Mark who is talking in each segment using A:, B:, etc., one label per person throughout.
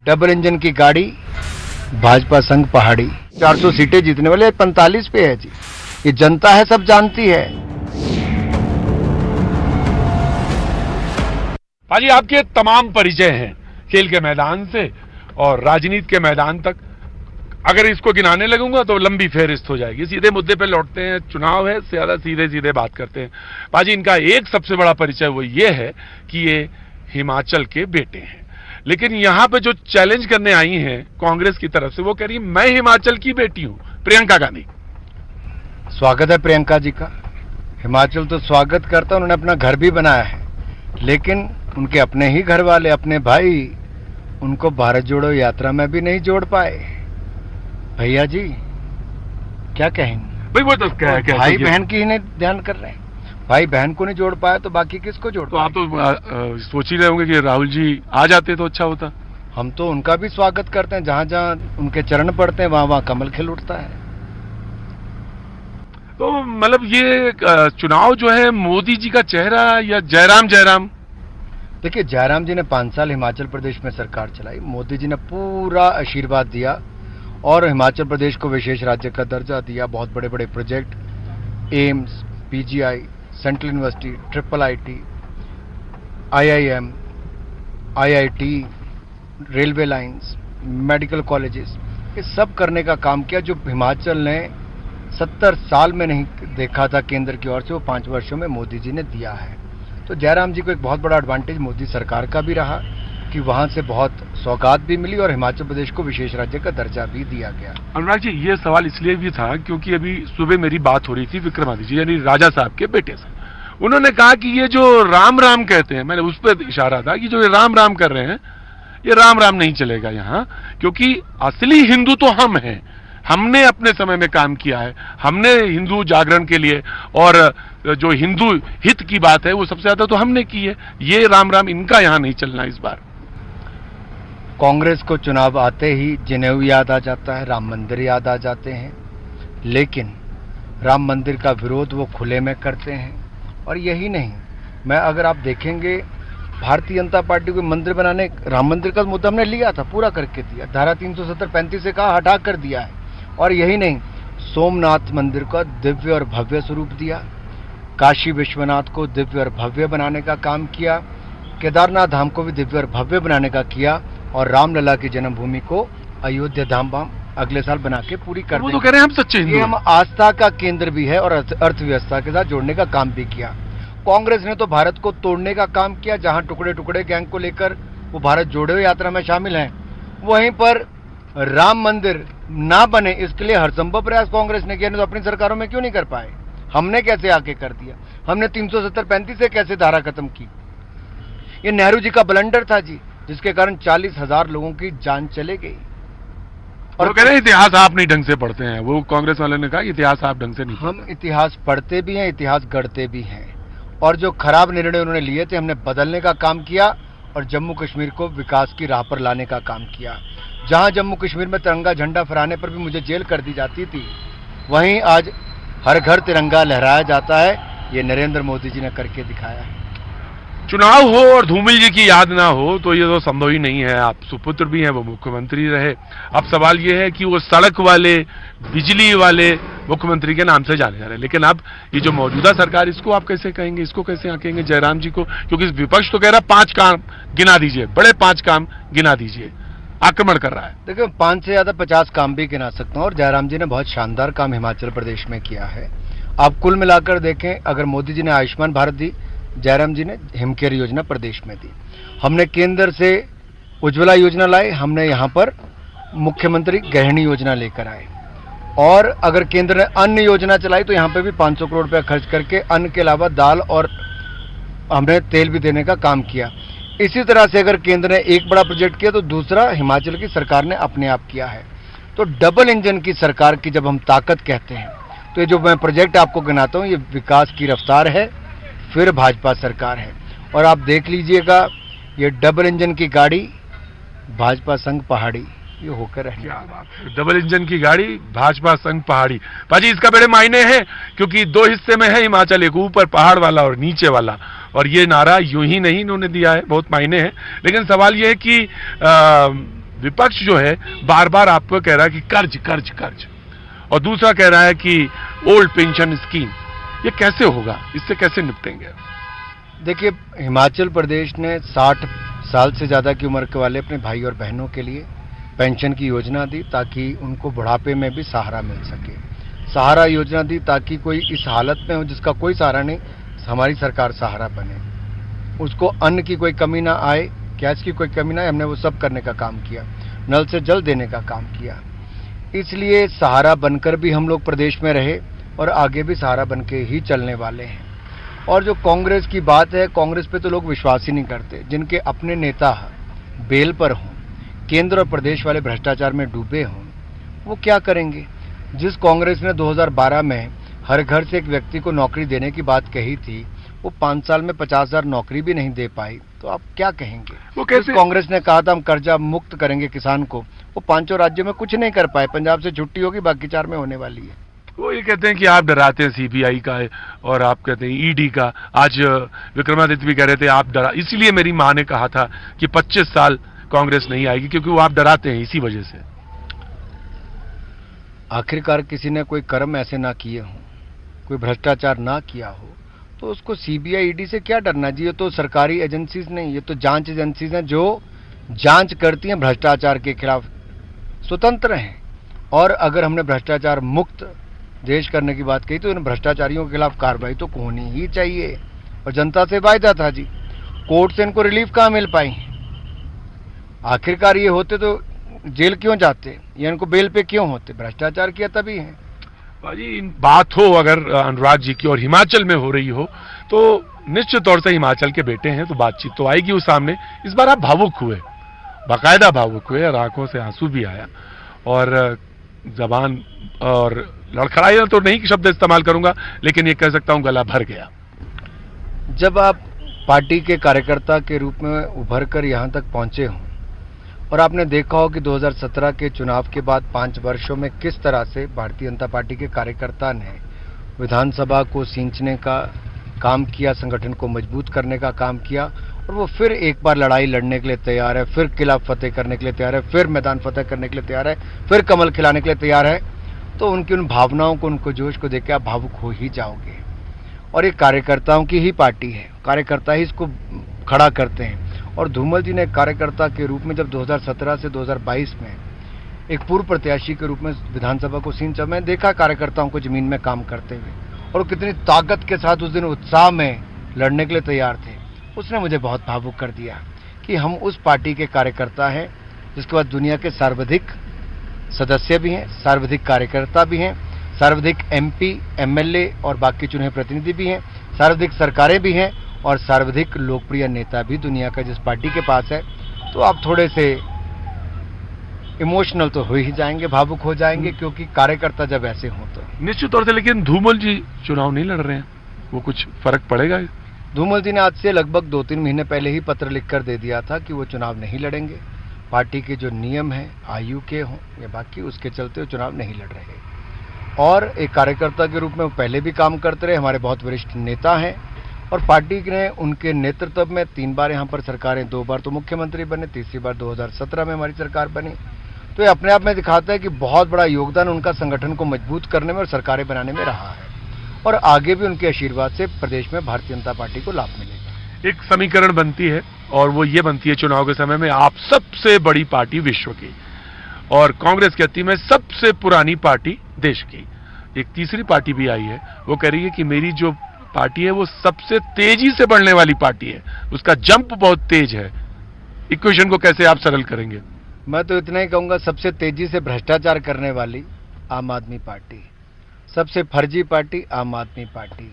A: Double engine की गाड़ी, भाजपा संग पहाड़ी। 400 सीटें जीतने वाले 45 पे है जी। ये जनता है, सब जानती है।
B: पाजी, आपके तमाम परिचय हैं खेल के मैदान से और राजनीति के मैदान तक। अगर इसको गिनाने लगूंगा तो लंबी फेहरिस्त हो जाएगी। सीधे मुद्दे पे लौटते हैं, चुनाव है, ज्यादा सीधे सीधे बात करते हैं। पाजी, इनका एक सबसे बड़ा परिचय वो ये है कि ये हिमाचल के बेटे हैं। लेकिन यहां पे जो चैलेंज करने आई हैं कांग्रेस की तरफ से, वो कह रही मैं हिमाचल की बेटी हूं, प्रियंका गांधी।
A: स्वागत है प्रियंका जी का। हिमाचल तो स्वागत करता, उन्होंने अपना घर भी बनाया है, लेकिन उनके अपने ही घर वाले, अपने भाई, उनको भारत जोड़ो यात्रा में भी नहीं जोड़ पाए। भैया जी क्या कहेंगे?
B: भाई वो तो क्या
A: भाई बहन की ही नहीं ध्यान कर रहे हैं। भाई बहन को नहीं जोड़ पाया तो बाकी किसको जोड़
B: तो आप तो सोच ही रहे होंगे कि राहुल जी आ जाते तो अच्छा होता।
A: हम तो उनका भी स्वागत करते हैं, जहां जहां उनके चरण पड़ते हैं वहां वहां कमल खिल उठता है।
B: तो मतलब ये चुनाव जो है मोदी जी का चेहरा या जयराम?
A: देखिए, जयराम जी ने 5 साल हिमाचल प्रदेश में सरकार चलाई, मोदी जी ने पूरा आशीर्वाद दिया और हिमाचल प्रदेश को विशेष राज्य का दर्जा दिया। बहुत बड़े बड़े project, AIIMS, PGI, central university, triple IT, IIM, IIT, railway lines, medical colleges, ये सब करने का काम किया जो हिमाचल ने 70 साल में नहीं देखा था केंद्र की ओर से, वो 5 वर्षों में मोदी जी ने दिया है। तो जयराम जी को एक बहुत बड़ा एडवांटेज मोदी सरकार का भी रहा कि वहां से बहुत सौगात भी मिली और हिमाचल प्रदेश को विशेष राज्य का दर्जा भी दिया गया।
B: अनुराग जी, ये सवाल इसलिए भी था क्योंकि अभी सुबह मेरी बात हो रही थी विक्रमादित्य जी यानी राजा साहब के बेटे से। उन्होंने कहा कि ये जो राम राम कहते हैं, मैंने उस पर इशारा था कि जो ये राम राम कर रहे हैं, ये राम राम नहीं चलेगा यहाँ, क्योंकि असली हिंदू तो हम हैं। हमने अपने समय में काम किया है, हमने हिंदू जागरण के लिए और जो हिंदू हित की बात है वो सबसे ज्यादा तो हमने की है। ये राम राम इनका यहाँ नहीं चलना इस बार।
A: कांग्रेस को चुनाव आते ही जनेऊ याद आ जाता है, राम मंदिर याद आ जाते हैं, लेकिन राम मंदिर का विरोध वो खुले में करते हैं। और यही नहीं, मैं अगर आप देखेंगे भारतीय जनता पार्टी को मंदिर बनाने, राम मंदिर का मुद्दा हमने लिया था, पूरा करके दिया, धारा 370-35 से कहा हटा कर दिया है। और यही नहीं, सोमनाथ मंदिर का दिव्य और भव्य स्वरूप दिया, काशी विश्वनाथ को दिव्य और भव्य बनाने का काम किया, केदारनाथ धाम को भी दिव्य और भव्य बनाने का किया, और रामलला की जन्मभूमि को अयोध्या धाम अगले साल बना के पूरी कर
B: वो तो कह रहे हैं हम सच्चे हिंदू,
A: ये हम आस्था का केंद्र भी है और अर्थव्यवस्था के साथ जोड़ने का काम भी किया। कांग्रेस ने तो भारत को तोड़ने का काम किया, जहां टुकड़े टुकड़े गैंग को लेकर वो भारत जोड़ो यात्रा में शामिल हैं, वहीं पर राम मंदिर ना बने इसके लिए हर संभव प्रयास कांग्रेस ने किया। तो अपनी सरकारों में क्यों नहीं कर पाए? हमने कैसे आके कर दिया? हमने 370-35 से कैसे धारा खत्म की? ये नेहरू जी का ब्लंडर था जी, जिसके कारण 40,000 लोगों की जान चले गई।
B: और कह रहे हैं इतिहास आप नहीं ढंग से पढ़ते हैं। वो कांग्रेस वाले ने कहा इतिहास आप ढंग से नहीं।
A: हम इतिहास पढ़ते भी हैं, इतिहास गढ़ते भी हैं, और जो खराब निर्णय उन्होंने लिए थे हमने बदलने का काम किया और जम्मू कश्मीर को विकास की राह पर लाने का काम किया। जहां जम्मू कश्मीर में तिरंगा झंडा फहराने पर भी मुझे जेल कर दी जाती थी, वहीं आज हर घर तिरंगा लहराया जाता है। ये नरेंद्र मोदी जी ने करके दिखाया है।
B: चुनाव हो और धूमिल जी की याद ना हो तो ये तो संभव ही नहीं है। आप सुपुत्र भी हैं, वो मुख्यमंत्री रहे। अब सवाल ये है कि वो सड़क वाले, बिजली वाले मुख्यमंत्री के नाम से जाने जा रहे हैं, लेकिन अब ये जो मौजूदा सरकार, इसको आप कैसे कहेंगे, इसको कैसे आंकेंगे जयराम जी को? क्योंकि विपक्ष तो कह रहा है 5 काम गिना दीजिए, बड़े 5 काम गिना दीजिए, आक्रमण कर रहा है।
A: देखिए, 5 से ज्यादा 50 काम भी गिना सकता हूँ, और जयराम जी ने बहुत शानदार काम हिमाचल प्रदेश में किया है। आप कुल मिलाकर देखें, अगर मोदी जी ने आयुष्मान भारत दी, जयराम जी ने हिमकेयर योजना प्रदेश में दी, हमने केंद्र से उज्ज्वला योजना लाई, हमने यहाँ पर मुख्यमंत्री गृहिणी योजना लेकर आए, और अगर केंद्र ने अन्न योजना चलाई तो यहाँ पे भी 500 करोड़ रुपया खर्च करके अन्न के अलावा दाल और हमने तेल भी देने का काम किया। इसी तरह से अगर केंद्र ने एक बड़ा प्रोजेक्ट किया तो दूसरा हिमाचल की सरकार ने अपने आप किया है। तो डबल इंजन की सरकार की जब हम ताकत कहते हैं, तो ये जो मैं प्रोजेक्ट आपको गिनाता हूँ, ये विकास की रफ्तार है, फिर भाजपा सरकार है। और आप देख लीजिएगा, ये डबल इंजन की गाड़ी, भाजपा संग पहाड़ी, ये होकर है।
B: क्या बात है, डबल इंजन की गाड़ी, भाजपा संग पहाड़ी। पाजी, इसका बड़े मायने हैं क्योंकि 2 हिस्से में है हिमाचल, एक ऊपर पहाड़ वाला और नीचे वाला, और ये नारा यूं ही नहीं इन्होंने दिया है, बहुत मायने हैं। लेकिन सवाल ये है कि विपक्ष जो है बार बार आपको कह रहा है कि कर्ज कर्ज कर्ज, और दूसरा कह रहा है कि ओल्ड पेंशन स्कीम। ये कैसे होगा, इससे कैसे निपटेंगे?
A: देखिए, हिमाचल प्रदेश ने 60 साल से ज़्यादा की उम्र के वाले अपने भाई और बहनों के लिए पेंशन की योजना दी ताकि उनको बुढ़ापे में भी सहारा मिल सके। सहारा योजना दी ताकि कोई इस हालत में हो जिसका कोई सहारा नहीं, हमारी सरकार सहारा बने, उसको अन्न की कोई कमी ना आए, गैस की कोई कमी ना आए। हमने वो सब करने का काम किया, नल से जल देने का काम किया। इसलिए सहारा बनकर भी हम लोग प्रदेश में रहे और आगे भी सहारा बन के ही चलने वाले हैं। और जो कांग्रेस की बात है, कांग्रेस पे तो लोग विश्वास ही नहीं करते। जिनके अपने नेता बेल पर हों, केंद्र और प्रदेश वाले भ्रष्टाचार में डूबे हों, वो क्या करेंगे? जिस कांग्रेस ने 2012 में हर घर से एक व्यक्ति को नौकरी देने की बात कही थी, वो 5 साल में 50,000 नौकरी भी नहीं दे पाई, तो आप क्या कहेंगे?
B: वो कैसे?
A: कांग्रेस ने कहा था हम कर्जा मुक्त करेंगे किसान को, वो 5 राज्यों में कुछ नहीं कर पाए। पंजाब से छुट्टी होगी, बाकी 4 में होने वाली है।
B: वो ये कहते हैं कि आप डराते हैं सीबीआई का और आप कहते हैं ईडी का। आज विक्रमादित्य भी कह रहे थे आप डरा, इसीलिए मेरी मां ने कहा था कि 25 साल कांग्रेस नहीं आएगी, क्योंकि वो आप डराते हैं इसी वजह से।
A: आखिरकार किसी ने कोई कर्म ऐसे ना किए हों, कोई भ्रष्टाचार ना किया हो, तो उसको सीबीआई ईडी से क्या डरना जी? ये तो सरकारी एजेंसीज नहीं, ये तो जांच एजेंसीज हैं जो जांच करती हैं भ्रष्टाचार के खिलाफ, स्वतंत्र हैं। और अगर हमने भ्रष्टाचार मुक्त देश करने की बात कही तो इन भ्रष्टाचारियों के खिलाफ कार्रवाई तो होनी ही चाहिए। और जनता से वायदा था जी, कोर्ट से इनको रिलीफ कहाँ मिल पाई? आखिरकार ये होते तो जेल क्यों जाते, या इनको बेल पे क्यों होते? भ्रष्टाचार किया तभी है।
B: भाजी, बात हो अगर अनुराग जी की और हिमाचल में हो रही हो, तो निश्चित तौर से हिमाचल के बेटे हैं तो बातचीत तो आएगी उस सामने। इस बार आप भावुक हुए, बाकायदा भावुक हुए, और आंखों से आंसू भी आया, और जबान और लड़खड़ाया तो नहीं शब्द इस्तेमाल करूंगा, लेकिन ये कह सकता हूं गला भर गया।
A: जब आप पार्टी के कार्यकर्ता के रूप में उभर कर यहाँ तक पहुंचे हों, और आपने देखा हो कि 2017 के चुनाव के बाद 5 वर्षों में किस तरह से भारतीय जनता पार्टी के कार्यकर्ता ने विधानसभा को सींचने का काम किया, संगठन को मजबूत करने का काम किया, और वो फिर एक बार लड़ाई लड़ने के लिए तैयार है, फिर किला फतेह करने के लिए तैयार है, फिर मैदान फतेह करने के लिए तैयार है, फिर कमल खिलाने के लिए तैयार है, तो उनकी उन भावनाओं को, उनको जोश को देख के आप भावुक हो ही जाओगे। और ये कार्यकर्ताओं की ही पार्टी है, कार्यकर्ता ही इसको खड़ा करते हैं। और धूमल जी ने कार्यकर्ता के रूप में जब 2017 से 2022 में एक पूर्व प्रत्याशी के रूप में विधानसभा को सींचा, मैं देखा कार्यकर्ताओं को जमीन में काम करते हुए, और कितनी ताकत के साथ उस दिन उत्साह में लड़ने के लिए तैयार थे। उसने मुझे बहुत भावुक कर दिया कि हम उस पार्टी के कार्यकर्ता हैं जिसके बाद दुनिया के सर्वाधिक सदस्य भी हैं, सर्वाधिक कार्यकर्ता भी हैं, सर्वाधिक एमपी, एमएलए और बाकी चुने प्रतिनिधि भी हैं, सर्वाधिक सरकारें भी हैं, और सर्वाधिक लोकप्रिय नेता भी दुनिया का जिस पार्टी के पास है। तो आप थोड़े से इमोशनल तो हो ही जाएंगे, भावुक हो जाएंगे, क्योंकि कार्यकर्ता जब ऐसे हों तो
B: निश्चित तौर से। लेकिन धूमल जी चुनाव नहीं लड़ रहे हैं, वो कुछ फर्क पड़ेगा?
A: धूमल जी ने आज से लगभग 2-3 महीने पहले ही पत्र लिखकर दे दिया था कि वो चुनाव नहीं लड़ेंगे। पार्टी के जो नियम हैं, आयु के हों या बाकी, उसके चलते वो चुनाव नहीं लड़ रहे। और एक कार्यकर्ता के रूप में वो पहले भी काम करते रहे, हमारे बहुत वरिष्ठ नेता हैं, और पार्टी ने उनके नेतृत्व में 3 बार यहाँ पर सरकारें, 2 बार तो मुख्यमंत्री बने, तीसरी बार 2017 में हमारी सरकार बनी। तो ये अपने आप में दिखाता है कि बहुत बड़ा योगदान उनका संगठन को मजबूत करने में और सरकारें बनाने में रहा है, और आगे भी उनके आशीर्वाद से प्रदेश में भारतीय जनता पार्टी को लाभ मिलेगा।
B: एक समीकरण बनती है, और वो ये बनती है चुनाव के समय में, आप सबसे बड़ी पार्टी विश्व की, और कांग्रेस कहती है मैं सबसे पुरानी पार्टी देश की। एक तीसरी पार्टी भी आई है, वो कह रही है कि मेरी जो पार्टी है वो सबसे तेजी से बढ़ने वाली पार्टी है, उसका जंप बहुत तेज है। इक्वेशन को कैसे आप सरल करेंगे?
A: मैं तो इतना ही कहूंगा, सबसे तेजी से भ्रष्टाचार करने वाली आम आदमी पार्टी, सबसे फर्जी पार्टी आम आदमी पार्टी,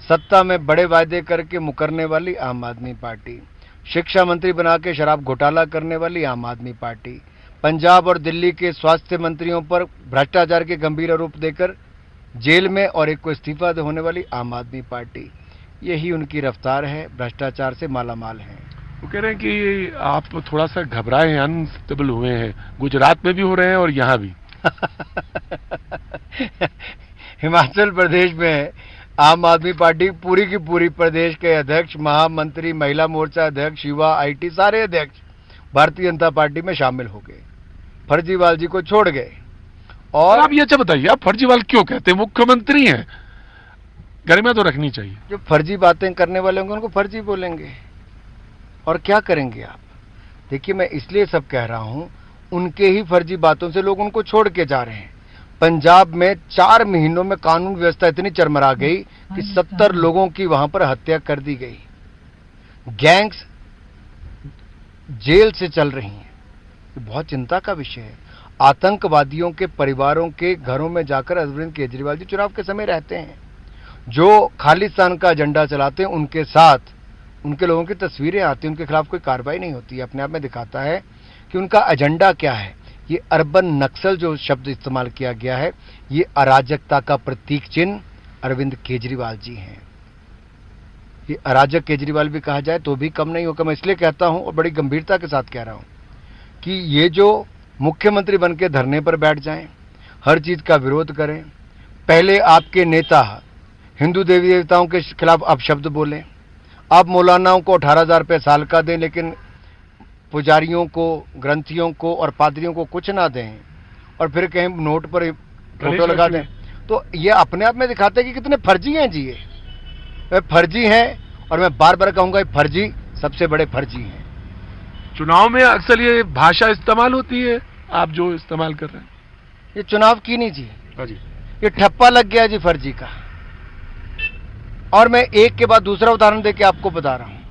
A: सत्ता में बड़े वायदे करके मुकरने वाली आम आदमी पार्टी, शिक्षा मंत्री बना के शराब घोटाला करने वाली आम आदमी पार्टी, पंजाब और दिल्ली के स्वास्थ्य मंत्रियों पर भ्रष्टाचार के गंभीर आरोप देकर जेल में और एक को इस्तीफा होने वाली आम आदमी पार्टी। यही उनकी रफ्तार है, भ्रष्टाचार से मालामाल है।
B: वो कह रहे हैं कि आप थोड़ा सा घबराए हैं, अनस्टेबल हुए हैं, गुजरात में भी हो रहे हैं और यहाँ भी।
A: हिमाचल प्रदेश में आम आदमी पार्टी पूरी की पूरी प्रदेश के अध्यक्ष, महामंत्री, महिला मोर्चा अध्यक्ष, युवा, आईटी सारे अध्यक्ष भारतीय जनता पार्टी में शामिल हो गए, फर्जीवाल जी को छोड़ गए।
B: और
A: और
B: आप ये अच्छा बताइए, आप फर्जीवाल क्यों कहते हैं? मुख्यमंत्री हैं, गरिमा तो रखनी चाहिए।
A: जो फर्जी बातें करने वाले होंगे उनको फर्जी बोलेंगे, और क्या करेंगे आप? देखिए, मैं इसलिए सब कह रहा हूं, उनके ही फर्जी बातों से लोग उनको छोड़ के जा रहे हैं। पंजाब में 4 महीनों में कानून व्यवस्था इतनी चरमरा गई कि 70 लोगों की वहां पर हत्या कर दी गई। गैंग्स जेल से चल रही हैं। ये बहुत चिंता का विषय है। आतंकवादियों के परिवारों के घरों में जाकर अरविंद केजरीवाल जी चुनाव के समय रहते हैं। जो खालिस्तान का एजेंडा चलाते हैं उनके साथ उनके लोगों की तस्वीरें आती हैं, उनके खिलाफ कोई कार्रवाई नहीं होती है। अपने आप में दिखाता है कि उनका एजेंडा क्या है। ये अर्बन नक्सल जो शब्द इस्तेमाल किया गया है, ये अराजकता का प्रतीक चिन्ह अरविंद केजरीवाल जी हैं। ये अराजक केजरीवाल भी कहा जाए तो भी कम नहीं होगा। मैं इसलिए कहता हूं, और बड़ी गंभीरता के साथ कह रहा हूं, कि ये जो मुख्यमंत्री बन के धरने पर बैठ जाएं, हर चीज का विरोध करें, पहले आपके नेता हिंदू देवी देवताओं के खिलाफ आप शब्द बोलें, आप मौलानाओं को 18,000 रुपये साल का दें, लेकिन पुजारियों को, ग्रंथियों को और पादरियों को कुछ ना दें, और फिर कहीं नोट पर फोटो लगा दें, तो ये अपने आप में दिखाते हैं कि कितने फर्जी हैं जी। ये वे फर्जी हैं, और मैं बार बार कहूंगा, ये फर्जी सबसे बड़े फर्जी हैं।
B: चुनाव में अक्सर ये भाषा इस्तेमाल होती है, आप जो इस्तेमाल कर रहे हैं।
A: ये चुनाव की नहीं जी,
B: हाँ जी,
A: ये ठप्पा लग गया जी फर्जी का। और मैं एक के बाद दूसरा उदाहरण देके आपको बता रहा हूं।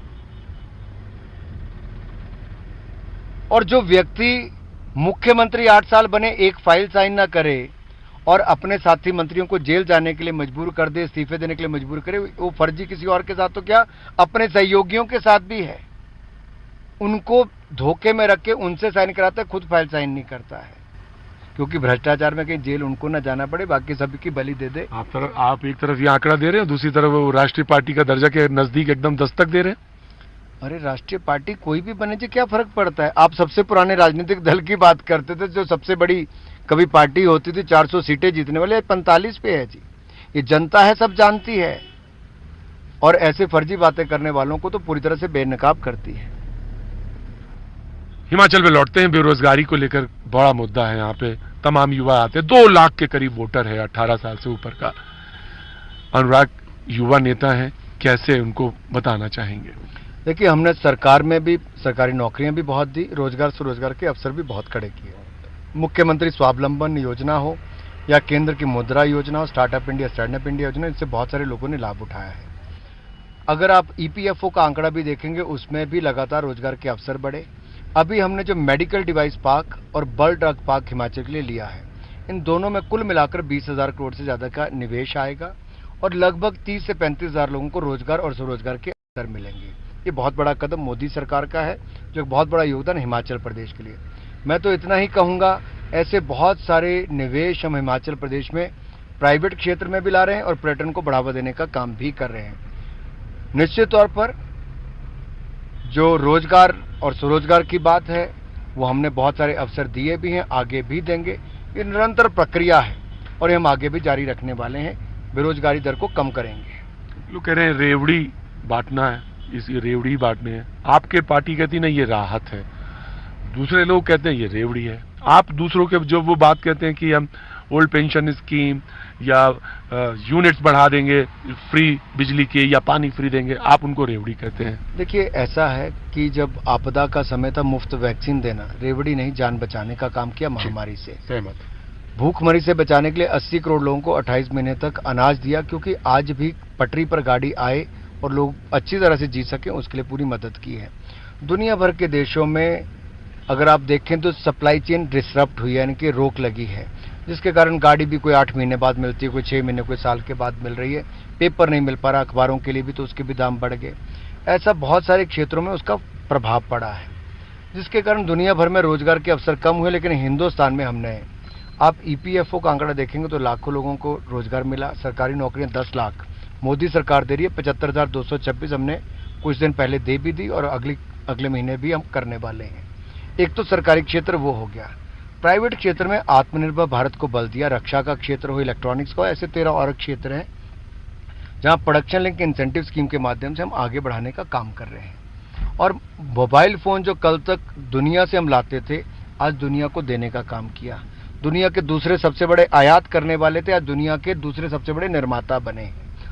A: और जो व्यक्ति मुख्यमंत्री 8 साल बने, एक फाइल साइन ना करे और अपने साथी मंत्रियों को जेल जाने के लिए मजबूर कर दे, इस्तीफे देने के लिए मजबूर करे, वो फर्जी किसी और के साथ तो क्या, अपने सहयोगियों के साथ भी है। उनको धोखे में रख के उनसे साइन कराता है, खुद फाइल साइन नहीं करता है, क्योंकि भ्रष्टाचार में कहीं जेल उनको ना जाना पड़े, बाकी सभी की बलि दे दे।
B: आप एक तरफ ये आंकड़ा दे रहे हैं, दूसरी तरफ वो राष्ट्रीय पार्टी का दर्जा के नजदीक एकदम दस्तक दे रहे हैं।
A: अरे राष्ट्रीय पार्टी कोई भी बने जी, क्या फर्क पड़ता है? आप सबसे पुराने राजनीतिक दल की बात करते थे, जो सबसे बड़ी कभी पार्टी होती थी, 400 सीटें जीतने वाले, 45 पे है जी। ये जनता है, सब जानती है, और ऐसे फर्जी बातें करने वालों को तो पूरी तरह से बेनकाब करती है।
B: हिमाचल में लौटते हैं। बेरोजगारी को लेकर बड़ा मुद्दा है। यहाँ पे तमाम युवा आते हैं, 2 लाख के करीब वोटर है 18 साल से ऊपर का। अनुराग युवा नेता है, कैसे उनको बताना चाहेंगे?
A: देखिए, हमने सरकार में भी सरकारी नौकरियां भी बहुत दी, रोजगार स्वरोजगार के अवसर भी बहुत खड़े किए। मुख्यमंत्री स्वावलंबन योजना हो या केंद्र की मुद्रा योजना हो, startup India, stand up India योजना, इससे बहुत सारे लोगों ने लाभ उठाया है। अगर आप ईपीएफओ का आंकड़ा भी देखेंगे, उसमें भी लगातार रोजगार के अवसर बढ़े। अभी हमने जो मेडिकल डिवाइस पार्क और बल ड्रग पार्क हिमाचल के लिए लिया है, इन दोनों में कुल मिलाकर 20,000 करोड़ से ज्यादा का निवेश आएगा, और लगभग 30 से 35,000 लोगों को रोजगार और स्वरोजगार के अवसर मिलेंगे। ये बहुत बड़ा कदम मोदी सरकार का है, जो एक बहुत बड़ा योगदान हिमाचल प्रदेश के लिए। मैं तो इतना ही कहूंगा, ऐसे बहुत सारे निवेश हम हिमाचल प्रदेश में प्राइवेट क्षेत्र में भी ला रहे हैं, और पर्यटन को बढ़ावा देने का काम भी कर रहे हैं। निश्चित तौर पर जो रोजगार और स्वरोजगार की बात है, वो हमने बहुत सारे अवसर दिए भी हैं, आगे भी देंगे। ये निरंतर प्रक्रिया है, और ये हम आगे भी जारी रखने वाले हैं। बेरोजगारी दर को कम करेंगे।
B: लोग कह रहे हैं रेवड़ी बांटना है, इस रेवड़ी बांटने हैं। आपके पार्टी कहती नहीं ये राहत है, दूसरे लोग कहते हैं ये रेवड़ी है। आप दूसरों के जो वो बात कहते हैं कि हम ओल्ड पेंशन स्कीम या यूनिट्स बढ़ा देंगे, फ्री बिजली के या पानी फ्री देंगे, आप उनको रेवड़ी कहते हैं।
A: देखिए, ऐसा है कि जब आपदा का समय था, मुफ्त वैक्सीन देना, रेवड़ी नहीं, जान बचाने का काम किया महामारी से।
B: सहमत।
A: भूखमरी से बचाने के लिए 80 करोड़ लोगों को 28 महीने तक अनाज दिया, क्योंकि आज भी पटरी पर गाड़ी आए और लोग अच्छी तरह से जी सकें, उसके लिए पूरी मदद की है। दुनिया भर के देशों में अगर आप देखें तो सप्लाई चेन डिसरप्ट हुई है, यानी कि रोक लगी है, जिसके कारण गाड़ी भी कोई 8 महीने बाद मिलती है, कोई 6 महीने, कोई साल के बाद मिल रही है। पेपर नहीं मिल पा रहा, अखबारों के लिए भी तो उसके भी दाम बढ़ गए। ऐसा बहुत सारे क्षेत्रों में उसका प्रभाव पड़ा है, जिसके कारण दुनिया भर में रोजगार के अवसर कम हुए। लेकिन हिंदुस्तान में हमने, आप ईपीएफओ का आंकड़ा देखेंगे तो लाखों लोगों को रोजगार मिला। सरकारी नौकरियां 10 लाख मोदी सरकार दे रही है, 75,226 हमने कुछ दिन पहले दे भी दी, और अगले महीने भी हम करने वाले हैं। एक तो सरकारी क्षेत्र वो हो गया। प्राइवेट क्षेत्र में आत्मनिर्भर भारत को बल दिया, रक्षा का क्षेत्र हो, इलेक्ट्रॉनिक्स का, ऐसे 13 और क्षेत्र हैं जहां प्रोडक्शन लिंक इंसेंटिव स्कीम के माध्यम से हम आगे बढ़ाने का काम कर रहे हैं। और मोबाइल फ़ोन जो कल तक दुनिया से हम लाते थे, आज दुनिया को देने का काम किया। दुनिया के दूसरे सबसे बड़े आयात करने वाले थे, आज दुनिया के दूसरे सबसे बड़े निर्माता बने।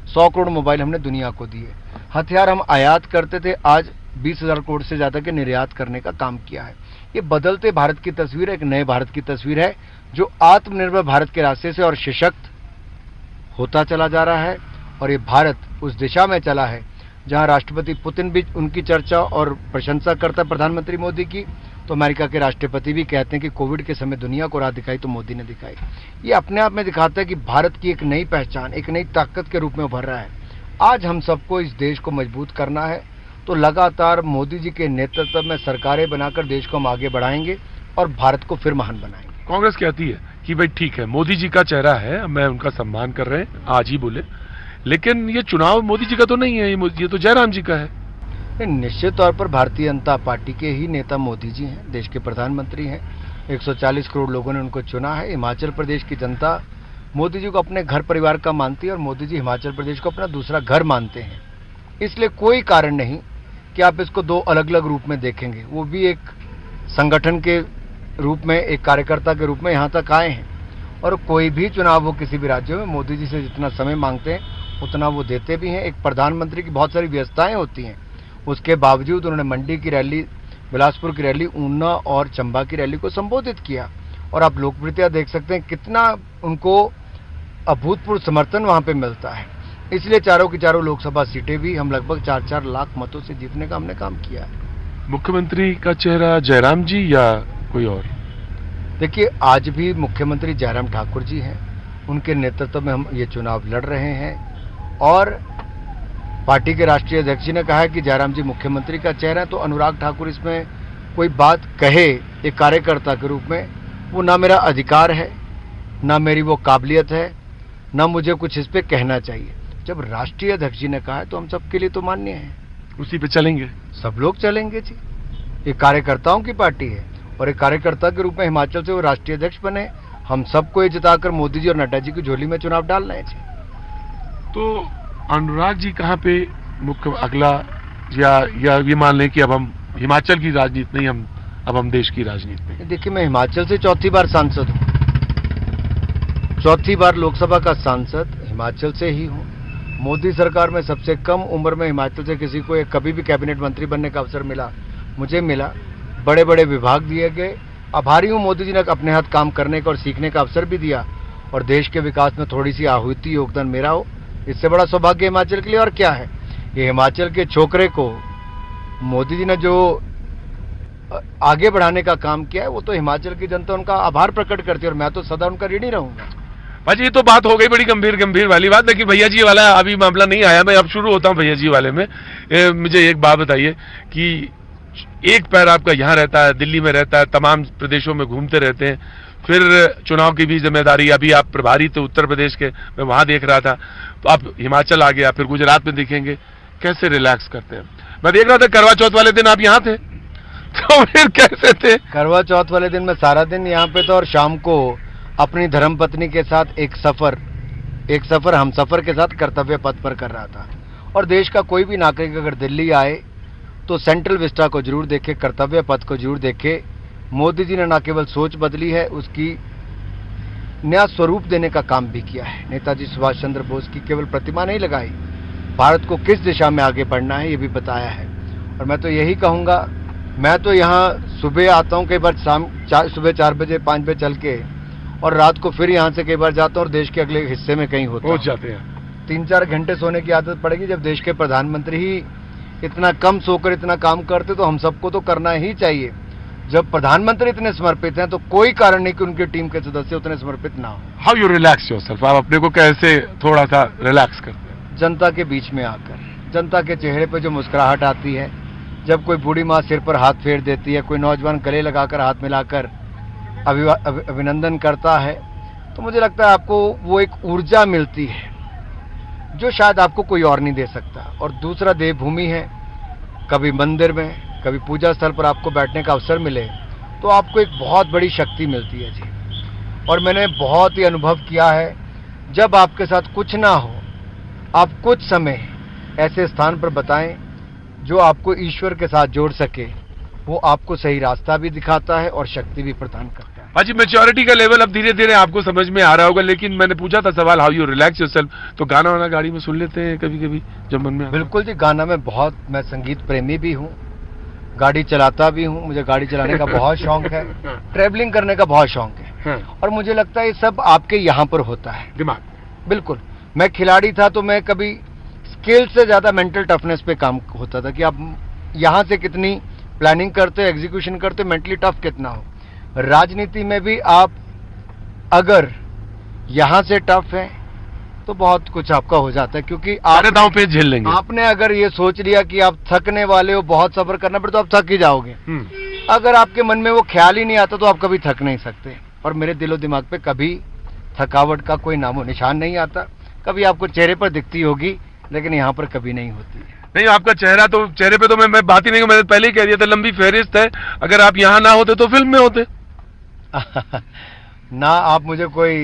A: 100 करोड़ मोबाइल हमने दुनिया को दिए। हथियार हम आयात करते थे, आज 20,000 करोड़ से ज़्यादा के निर्यात करने का काम किया है। ये बदलते भारत की तस्वीर है, एक नए भारत की तस्वीर है जो आत्मनिर्भर भारत के रास्ते से और सशक्त होता चला जा रहा है। और ये भारत उस दिशा में चला है जहां राष्ट्रपति पुतिन भी उनकी चर्चा और प्रशंसा करता है प्रधानमंत्री मोदी की, तो अमेरिका के राष्ट्रपति भी कहते हैं कि कोविड के समय दुनिया को राह दिखाई तो मोदी ने दिखाई। ये अपने आप में दिखाता है कि भारत की एक नई पहचान, एक नई ताकत के रूप में उभर रहा है। आज हम सबको इस देश को मजबूत करना है, तो लगातार मोदी जी के नेतृत्व में सरकारें बनाकर देश को हम आगे बढ़ाएंगे और भारत को फिर महान बनाएंगे।
B: कांग्रेस कहती है कि भाई ठीक है, मोदी जी का चेहरा है, मैं उनका सम्मान कर रहे हैं, आज ही बोले, लेकिन ये चुनाव मोदी जी का तो नहीं है, ये तो जयराम जी का है।
A: निश्चित तौर पर भारतीय जनता पार्टी के ही नेता मोदी जी हैं, देश के प्रधानमंत्री हैं। 140 करोड़ लोगों ने उनको चुना है। हिमाचल प्रदेश की जनता मोदी जी को अपने घर परिवार का मानती है और मोदी जी हिमाचल प्रदेश को अपना दूसरा घर मानते हैं। इसलिए कोई कारण नहीं कि आप इसको दो अलग अलग रूप में देखेंगे। वो भी एक संगठन के रूप में, एक कार्यकर्ता के रूप में यहाँ तक आए हैं। और कोई भी चुनाव हो किसी भी राज्य में, मोदी जी से जितना समय मांगते हैं उतना वो देते भी हैं। एक प्रधानमंत्री की बहुत सारी व्यवस्थाएं होती हैं, उसके बावजूद उन्होंने मंडी की रैली, बिलासपुर की रैली, ऊना और चंबा की रैली को संबोधित किया। और आप लोकप्रियता देख सकते हैं कितना उनको अभूतपूर्व समर्थन वहाँ पे मिलता है। इसलिए चारों की चारों लोकसभा सीटें भी हम लगभग 4-4 लाख मतों से जीतने का हमने काम किया है।
B: मुख्यमंत्री का चेहरा जयराम जी या कोई और?
A: देखिए, आज भी मुख्यमंत्री जयराम ठाकुर जी हैं, उनके नेतृत्व में हम ये चुनाव लड़ रहे हैं। और पार्टी के राष्ट्रीय अध्यक्ष जी ने कहा है कि जयराम जी मुख्यमंत्री का चेहरा है, तो अनुराग ठाकुर इसमें कोई बात कहे एक कार्यकर्ता के रूप में, वो ना मेरा अधिकार है, ना मेरी वो काबिलियत है, ना मुझे कुछ इस पे कहना चाहिए। जब राष्ट्रीय अध्यक्ष जी ने कहा है तो हम सबके लिए तो मान्य है,
B: उसी पे चलेंगे,
A: सब लोग चलेंगे जी। ये कार्यकर्ताओं की पार्टी है और एक कार्यकर्ता के रूप में हिमाचल से वो राष्ट्रीय अध्यक्ष बने। हम सबको ये जिताकर मोदी जी और नड्डा जी की झोली में चुनाव डाल रहे हैं जी।
B: तो अनुराग जी कहाँ पे मुख्य अगला, या ये मान लें कि अब हम हिमाचल की राजनीति नहीं, अब हम देश की राजनीति में?
A: देखिए, मैं हिमाचल से चौथी बार सांसद हूँ, चौथी बार लोकसभा का सांसद हिमाचल से ही हूँ। मोदी सरकार में सबसे कम उम्र में हिमाचल से किसी को कभी भी कैबिनेट मंत्री बनने का अवसर मिला, मुझे मिला। बड़े बड़े विभाग दिए गए। आभारी हूँ मोदी जी ने अपने हाथ काम करने का और सीखने का अवसर भी दिया, और देश के विकास में थोड़ी सी आहुति योगदान मेरा हो, इससे बड़ा सौभाग्य हिमाचल के लिए और क्या है। ये हिमाचल के छोकरे को मोदी जी ने जो आगे बढ़ाने का काम किया है, वो तो हिमाचल की जनता उनका आभार प्रकट करती है और मैं तो सदा उनका ऋणी रहूंगा।
B: भाजी, ये तो बात हो गई बड़ी गंभीर वाली बात, लेकिन भैया जी वाला अभी मामला नहीं आया। मैं अब शुरू होता हूँ भैया जी वाले में। मुझे एक बात बताइए कि एक पैर आपका यहाँ रहता है, दिल्ली में रहता है, तमाम प्रदेशों में घूमते रहते हैं, फिर चुनाव की भी जिम्मेदारी, अभी आप प्रभारी थे उत्तर प्रदेश के, मैं वहां देख रहा था, तो आप हिमाचल आ गया, फिर गुजरात में दिखेंगे, कैसे रिलैक्स करते हैं? मैं देख रहा था करवा चौथ वाले दिन आप यहाँ थे, तो फिर कैसे थे?
A: करवा चौथ वाले दिन मैं सारा दिन यहाँ पे था और शाम को अपनी धर्मपत्नी के साथ एक सफर हम सफर के साथ कर्तव्य पथ पर कर रहा था। और देश का कोई भी नागरिक अगर दिल्ली आए तो सेंट्रल विस्टा को जरूर देखे, कर्तव्य पथ को जरूर देखे। मोदी जी ने न केवल सोच बदली है, उसकी नया स्वरूप देने का काम भी किया है। नेताजी सुभाष चंद्र बोस की केवल प्रतिमा नहीं लगाई, भारत को किस दिशा में आगे बढ़ना है ये भी बताया है। और मैं तो यही कहूँगा, मैं तो यहाँ सुबह आता हूँ, कई बार सुबह 4 बजे 5 बजे चल के, और रात को फिर यहाँ से कई बार जाता हूँ और देश के अगले हिस्से में कहीं होता
B: पहुँच जाते हैं।
A: 3-4 घंटे सोने की आदत पड़ेगी। जब देश के प्रधानमंत्री ही इतना कम सोकर इतना काम करते तो हम सबको तो करना ही चाहिए। जब प्रधानमंत्री इतने समर्पित हैं तो कोई कारण नहीं कि उनकी टीम के सदस्य उतने समर्पित ना हो।
B: How you relax yourself? आप अपने को कैसे थोड़ा सा रिलैक्स करते हैं?
A: जनता के बीच में आकर, जनता के चेहरे पे जो मुस्कुराहट आती है, जब कोई बूढ़ी माँ सिर पर हाथ फेर देती है, कोई नौजवान गले लगाकर हाथ मिलाकर अभिनंदन करता है, तो मुझे लगता है आपको वो एक ऊर्जा मिलती है जो शायद आपको कोई और नहीं दे सकता। और दूसरा, देवभूमि है, कभी मंदिर में, कभी पूजा स्थल पर आपको बैठने का अवसर मिले तो आपको एक बहुत बड़ी शक्ति मिलती है जी। और मैंने बहुत ही अनुभव किया है, जब आपके साथ कुछ ना हो, आप कुछ समय ऐसे स्थान पर बताएं जो आपको ईश्वर के साथ जोड़ सके, वो आपको सही रास्ता भी दिखाता है और शक्ति भी प्रदान करता है।
B: हाजी, मैच्योरिटी का लेवल अब धीरे धीरे आपको समझ में आ रहा होगा, लेकिन मैंने पूछा था सवाल, हाउ यू रिलैक्स योरसेल्फ, तो गाना वाना गाड़ी में सुन लेते हैं कभी कभी जब मन में आता है?
A: बिल्कुल जी, गाना में बहुत, मैं संगीत प्रेमी भी हूँ, गाड़ी चलाता भी हूँ, मुझे गाड़ी चलाने का बहुत शौक है, ट्रैवलिंग करने का बहुत शौक है, और मुझे लगता है ये सब आपके यहाँ पर होता है।
B: दिमाग,
A: बिल्कुल। मैं खिलाड़ी था तो मैं कभी स्किल से ज्यादा मेंटल टफनेस पे काम होता था कि आप यहाँ से कितनी प्लानिंग करते हो, एग्जीक्यूशन करते हो, मेंटली टफ कितना हो। राजनीति में भी आप अगर यहाँ से टफ है तो बहुत कुछ आपका हो जाता है, क्योंकि आप
B: दांव पे झेल लेंगे।
A: आपने अगर ये सोच लिया कि आप थकने वाले हो, बहुत सब्र करना पड़े, तो आप थक ही जाओगे। अगर आपके मन में वो ख्याल ही नहीं आता तो आप कभी थक नहीं सकते। और मेरे दिलो दिमाग पे कभी थकावट का कोई नामो निशान नहीं आता। कभी आपको चेहरे पर दिखती होगी, लेकिन यहाँ पर कभी नहीं होती है।
B: नहीं, आपका चेहरा तो, चेहरे पे तो मैं बात ही नहीं, मैंने पहले ही कह दिया था, लंबी फहरिस्त है। अगर आप यहाँ ना होते तो फिल्म में होते।
A: ना आप मुझे कोई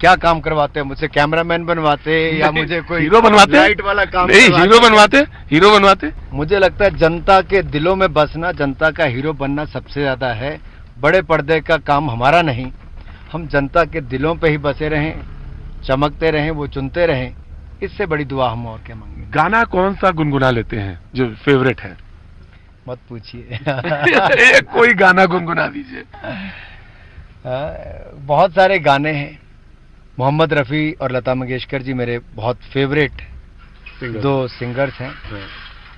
A: क्या काम करवाते हैं, मुझसे कैमरामैन बनवाते या मुझे कोई
B: हीरो बनवाते,
A: लाइट वाला काम
B: नहीं, हीरो बनवाते।
A: मुझे लगता है जनता के दिलों में बसना, जनता का हीरो बनना सबसे ज्यादा है। बड़े पर्दे का काम हमारा नहीं, हम जनता के दिलों पे ही बसे रहें, चमकते रहें, वो चुनते रहें, इससे बड़ी दुआ हम और क्या मांगे।
B: गाना कौन सा गुनगुना लेते हैं जो फेवरेट है?
A: मत पूछिए।
B: एक कोई गाना गुनगुना दीजिए।
A: बहुत सारे गाने हैं। मोहम्मद रफ़ी और लता मंगेशकर जी मेरे बहुत फेवरेट दो सिंगर्स हैं।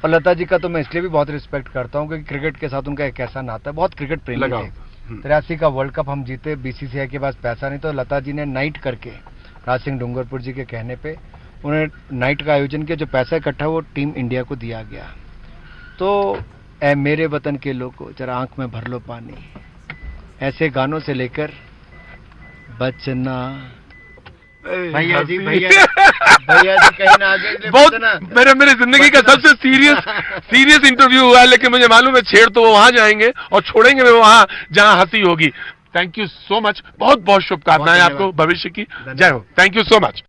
A: और लता जी का तो मैं इसलिए भी बहुत रिस्पेक्ट करता हूँ क्योंकि क्रिकेट के साथ उनका एक ऐसा नाता है, बहुत क्रिकेट प्रेमी थे। 83 का वर्ल्ड कप हम जीते, बीसीसीआई के पास पैसा नहीं, तो लता जी ने नाइट करके, राज सिंह डूंगरपुर जी के कहने पे उन्होंने नाइट का आयोजन किया, जो पैसा इकट्ठा वो टीम इंडिया को दिया गया। तो ऐ मेरे वतन के लोगों जरा आंख में भर लो पानी, ऐसे गानों से लेकर बचना। भैया जी कहीं ना आगे
B: बहुत मेरे जिंदगी का सबसे सीरियस इंटरव्यू हुआ है, लेकिन मुझे मालूम है छेड़ तो वो वहां जाएंगे और छोड़ेंगे वो वहां जहां हंसी होगी। थैंक यू सो मच, बहुत बहुत शुभकामनाएं आपको भविष्य की। जय हो, थैंक यू सो मच।